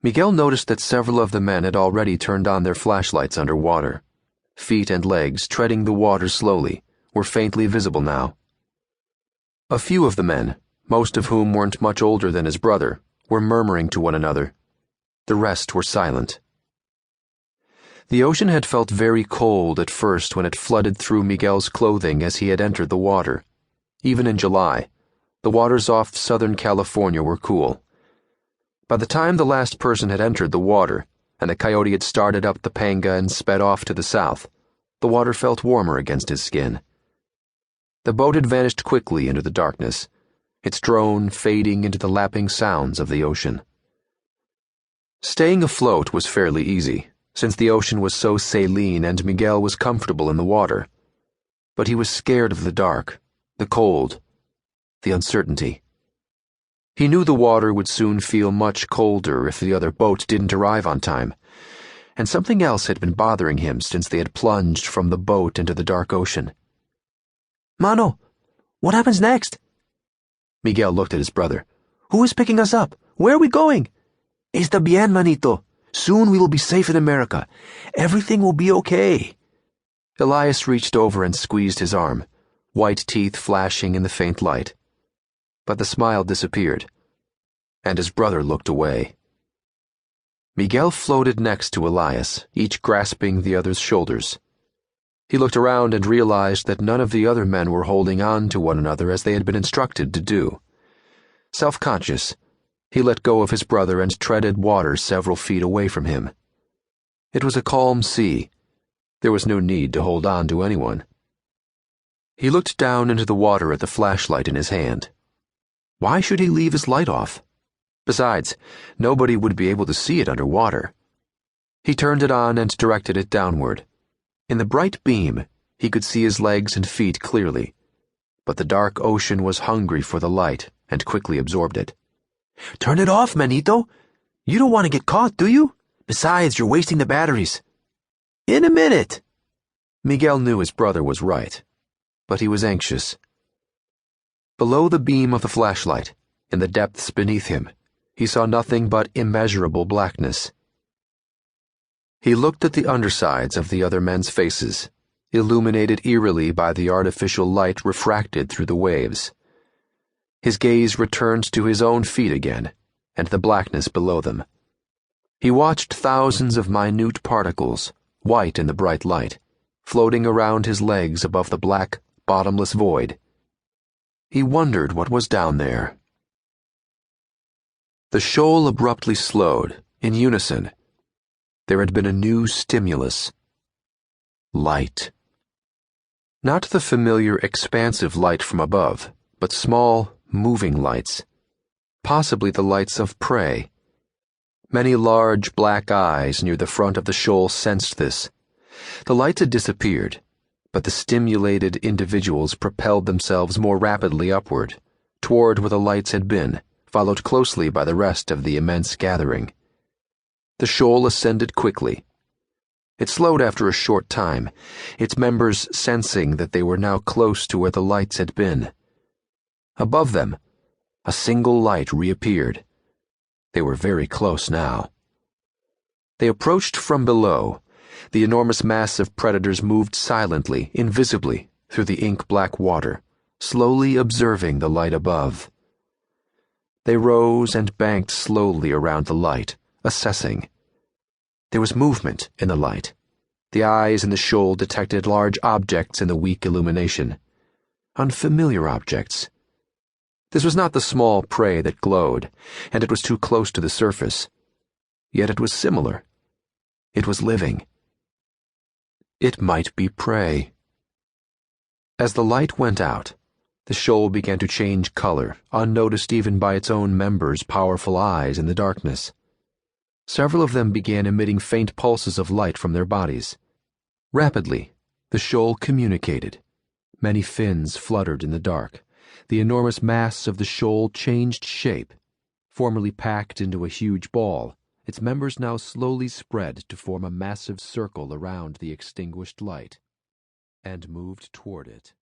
Miguel noticed that several of the men had already turned on their flashlights underwater. Feet and legs, treading the water slowly, were faintly visible now. A few of the men, most of whom weren't much older than his brother, were murmuring to one another. The rest were silent. The ocean had felt very cold at first when it flooded through Miguel's clothing as he had entered the water. Even in July, the waters off Southern California were cool. By the time the last person had entered the water, and the coyote had started up the panga and sped off to the south, the water felt warmer against his skin. The boat had vanished quickly into the darkness, its drone fading into the lapping sounds of the ocean. Staying afloat was fairly easy, since the ocean was so saline and Miguel was comfortable in the water. But he was scared of the dark, the cold, the uncertainty. He knew the water would soon feel much colder if the other boat didn't arrive on time, and something else had been bothering him since they had plunged from the boat into the dark ocean. Mano, what happens next? Miguel looked at his brother. Who is picking us up? Where are we going? Está bien, manito. Soon we will be safe in America. Everything will be okay. Elias reached over and squeezed his arm, white teeth flashing in the faint light. But the smile disappeared, and his brother looked away. Miguel floated next to Elias, each grasping the other's shoulders. He looked around and realized that none of the other men were holding on to one another as they had been instructed to do. Self-conscious, he let go of his brother and treaded water several feet away from him. It was a calm sea. There was no need to hold on to anyone. He looked down into the water at the flashlight in his hand. Why should he leave his light off? Besides, nobody would be able to see it underwater. He turned it on and directed it downward. In the bright beam, he could see his legs and feet clearly, but the dark ocean was hungry for the light and quickly absorbed it. Turn it off, manito. You don't want to get caught, do you? Besides, you're wasting the batteries. In a minute. Miguel knew his brother was right, but he was anxious. Below the beam of the flashlight, in the depths beneath him, he saw nothing but immeasurable blackness. He looked at the undersides of the other men's faces, illuminated eerily by the artificial light refracted through the waves. His gaze returned to his own feet again, and the blackness below them. He watched thousands of minute particles, white in the bright light, floating around his legs above the black, bottomless void. He wondered what was down there. The shoal abruptly slowed, in unison. There had been a new stimulus. Light. Not the familiar expansive light from above, but small, moving lights. Possibly the lights of prey. Many large black eyes near the front of the shoal sensed this. The lights had disappeared, but the stimulated individuals propelled themselves more rapidly upward, toward where the lights had been, followed closely by the rest of the immense gathering. The shoal ascended quickly. It slowed after a short time, its members sensing that they were now close to where the lights had been. Above them, a single light reappeared. They were very close now. They approached from below. The enormous mass of predators moved silently, invisibly, through the ink-black water, slowly observing the light above. They rose and banked slowly around the light, assessing. There was movement in the light. The eyes in the shoal detected large objects in the weak illumination. Unfamiliar objects. This was not the small prey that glowed, and it was too close to the surface. Yet it was similar. It was living. It might be prey. As the light went out, the shoal began to change color, unnoticed even by its own members' powerful eyes in the darkness. Several of them began emitting faint pulses of light from their bodies. Rapidly, the shoal communicated. Many fins fluttered in the dark. The enormous mass of the shoal changed shape. Formerly packed into a huge ball, its members now slowly spread to form a massive circle around the extinguished light, and moved toward it.